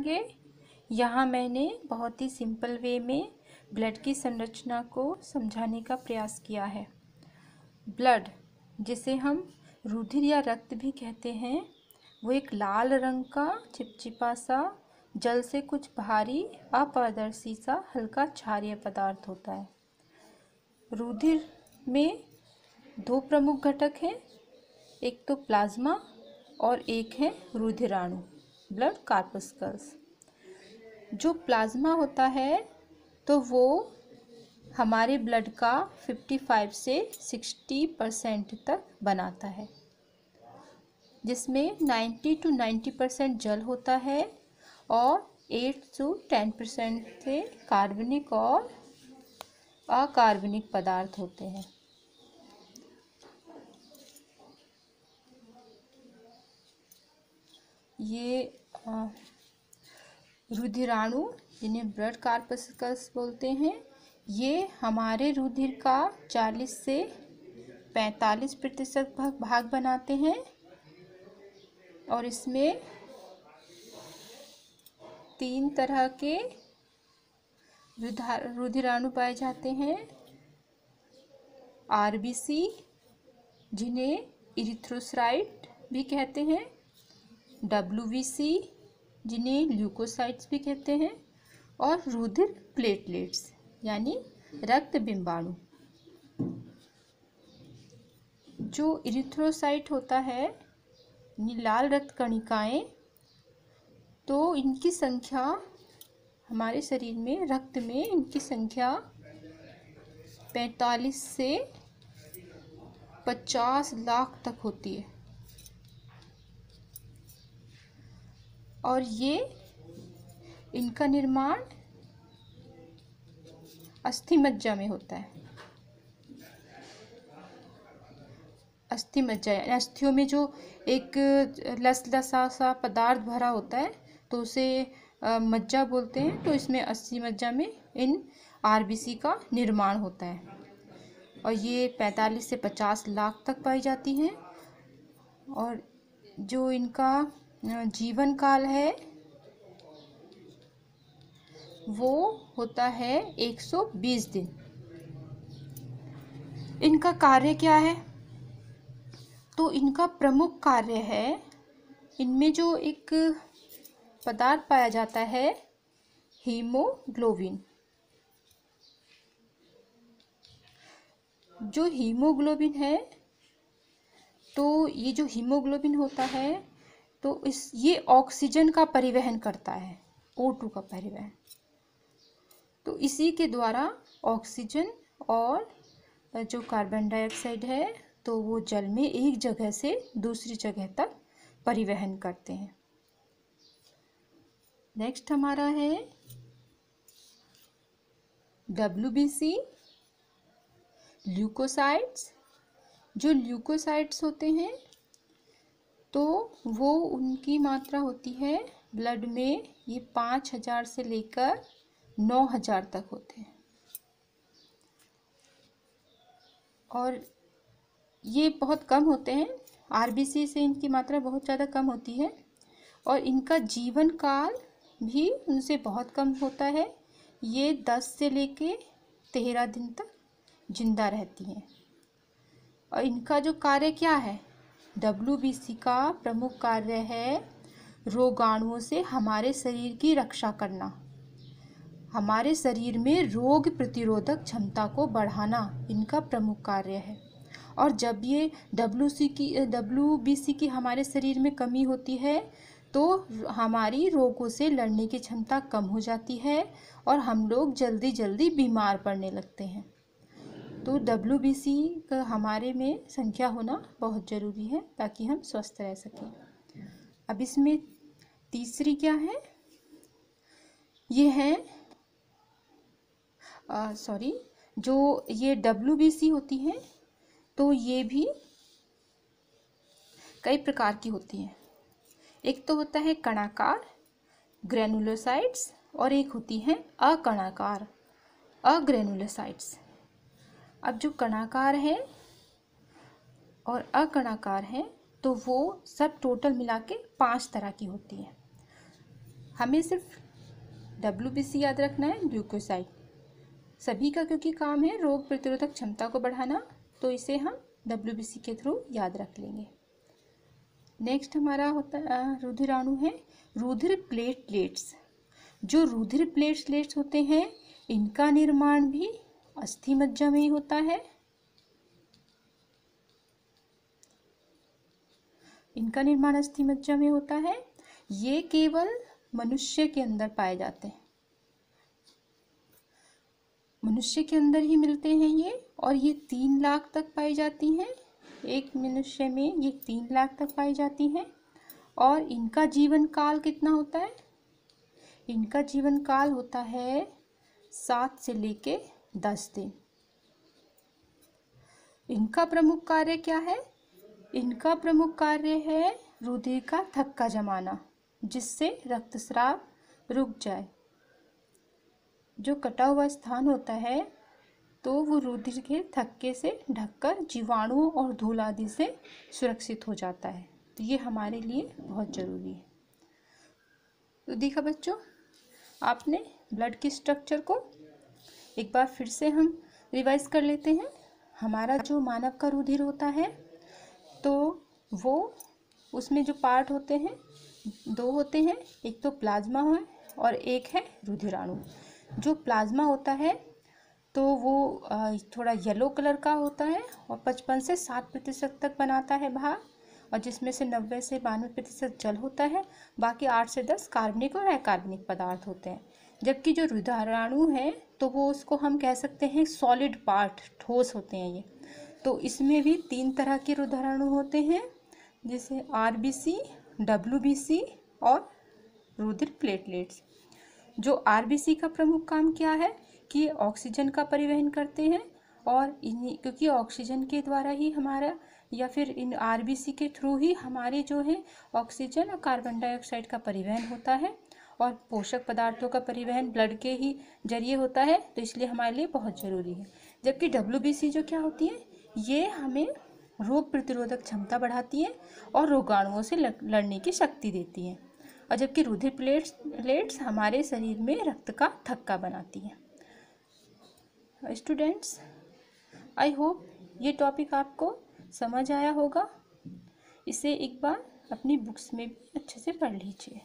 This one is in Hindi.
करेंगे। यहाँ मैंने बहुत ही सिंपल वे में ब्लड की संरचना को समझाने का प्रयास किया है। ब्लड, जिसे हम रुधिर या रक्त भी कहते हैं, वो एक लाल रंग का चिपचिपा सा, जल से कुछ भारी, अपारदर्शी सा हल्का क्षारीय पदार्थ होता है। रुधिर में दो प्रमुख घटक हैं, एक तो प्लाज्मा और एक है रुधिराणु, ब्लड कार्पस्कल्स। जो प्लाज्मा होता है तो वो हमारे ब्लड का 55 से 60% तक बनाता है, जिसमें 90 to 90% जल होता है और 8 to 10% से कार्बनिक और अकार्बनिक पदार्थ होते हैं। ये रुधिराणु, जिन्हें ब्लड कार्पस्कल्स बोलते हैं, ये हमारे रुधिर का 40 से 45% भाग बनाते हैं और इसमें 3 तरह के रुधिराणु पाए जाते हैं। आरबीसी, जिन्हें इरिथ्रोसाइट भी कहते हैं, डब्ल्यूबीसी, जिन्हें ल्यूकोसाइट्स भी कहते हैं, और रुधिर प्लेटलेट्स यानी रक्त बिंबाणु। जो इरिथ्रोसाइट होता है, लाल रक्त कणिकाएं, तो इनकी संख्या हमारे शरीर में, रक्त में इनकी संख्या 45 से 50 लाख तक होती है और ये इनका निर्माण अस्थि मज्जा में होता है। अस्थि मज्जा यानी अस्थियों में जो एक लसलसा सा पदार्थ भरा होता है तो उसे मज्जा बोलते हैं। तो इसमें अस्थि मज्जा में इन आरबीसी का निर्माण होता है और ये 45 से 50 लाख तक पाई जाती हैं। और जो इनका जीवन काल है वो होता है 120 दिन। इनका कार्य क्या है? तो इनका प्रमुख कार्य है, इनमें जो एक पदार्थ पाया जाता है हीमोग्लोबिन। जो हीमोग्लोबिन है, तो ये जो हीमोग्लोबिन होता है तो ये ऑक्सीजन का परिवहन करता है, O2 का परिवहन। तो इसी के द्वारा ऑक्सीजन और जो कार्बन डाइऑक्साइड है तो वो जल में एक जगह से दूसरी जगह तक परिवहन करते हैं। नेक्स्ट हमारा है WBC, ल्यूकोसाइट्स। जो ल्यूकोसाइट्स होते हैं तो वो उनकी मात्रा होती है ब्लड में, ये 5000 से लेकर 9000 तक होते हैं और ये बहुत कम होते हैं। आरबीसी से इनकी मात्रा बहुत ज़्यादा कम होती है और इनका जीवन काल भी उनसे बहुत कम होता है। ये 10 से लेके 13 दिन तक जिंदा रहती हैं। और इनका जो कार्य क्या है? WBC का प्रमुख कार्य है रोगाणुओं से हमारे शरीर की रक्षा करना, हमारे शरीर में रोग प्रतिरोधक क्षमता को बढ़ाना इनका प्रमुख कार्य है। और जब ये WBC की हमारे शरीर में कमी होती है तो हमारी रोगों से लड़ने की क्षमता कम हो जाती है और हम लोग जल्दी जल्दी बीमार पड़ने लगते हैं। तो WBC का हमारे में संख्या होना बहुत ज़रूरी है ताकि हम स्वस्थ रह सकें। अब इसमें तीसरी क्या है? ये है जो ये WBC होती हैं तो ये भी कई प्रकार की होती हैं। एक तो होता है कणाकार ग्रेनुलोसाइट्स और एक होती हैं अकणाकार अग्रेनुलोसाइट्स। अब जो कणाकार है और अकणाकार है तो वो सब टोटल मिला के 5 तरह की होती हैं। हमें सिर्फ WBC याद रखना है, ग्लूकोसाइड। सभी का क्योंकि काम है रोग प्रतिरोधक क्षमता को बढ़ाना, तो इसे हम WBC के थ्रू याद रख लेंगे। नेक्स्ट हमारा होता रुधिराणु है रुधिर प्लेटलेट्स। जो रुधिर प्लेटलेट्स होते हैं इनका निर्माण भी अस्थि मज्जा में ही होता है। इनका निर्माण अस्थि मज्जा में होता है। ये केवल मनुष्य के अंदर पाए जाते हैं, मनुष्य के अंदर ही मिलते हैं ये, और ये 3 लाख तक पाई जाती हैं। एक मनुष्य में ये 3 लाख तक पाई जाती हैं। और इनका जीवन काल कितना होता है? इनका जीवन काल होता है 7 से लेके 10 दिन। इनका प्रमुख कार्य क्या है? इनका प्रमुख कार्य है रुधिर का थक्का जमाना, जिससे रक्तस्राव रुक जाए। जो कटा हुआ स्थान होता है तो वो रुधिर के थक्के से ढककर जीवाणुओं और धूल आदि से सुरक्षित हो जाता है। तो ये हमारे लिए बहुत ज़रूरी है। तो देखा बच्चों, आपने ब्लड की स्ट्रक्चर को एक बार फिर से हम रिवाइज कर लेते हैं। हमारा जो मानव का रुधिर होता है तो वो उसमें जो पार्ट होते हैं 2 होते हैं, एक तो प्लाज्मा है और एक है रुधिराणु। जो प्लाज्मा होता है तो वो थोड़ा येलो कलर का होता है और 55 से 7% तक बनाता है भाग, और जिसमें से 90 से 92% जल होता है। बाकी 8 से 10 कार्बनिक और अकार्बनिक पदार्थ होते हैं। जबकि जो रुधिराणु है तो वो उसको हम कह सकते हैं सॉलिड पार्ट, ठोस होते हैं ये। तो इसमें भी 3 तरह के रुधिराणु होते हैं, जैसे RBC, WBC और रुधिर प्लेटलेट्स। जो RBC का प्रमुख काम क्या है कि ये ऑक्सीजन का परिवहन करते हैं, और क्योंकि ऑक्सीजन के द्वारा ही हमारा, या फिर इन RBC के थ्रू ही हमारे जो है ऑक्सीजन और कार्बन डाइऑक्साइड का परिवहन होता है, और पोषक पदार्थों का परिवहन ब्लड के ही जरिए होता है, तो इसलिए हमारे लिए बहुत ज़रूरी है। जबकि WBC जो क्या होती है, ये हमें रोग प्रतिरोधक क्षमता बढ़ाती है और रोगाणुओं से लड़ने की शक्ति देती है। और जबकि रुधिर प्लेट्स हमारे शरीर में रक्त का थक्का बनाती है। स्टूडेंट्स, आई होप ये टॉपिक आपको समझ आया होगा। इसे एक बार अपनी बुक्स में भी अच्छे से पढ़ लीजिए।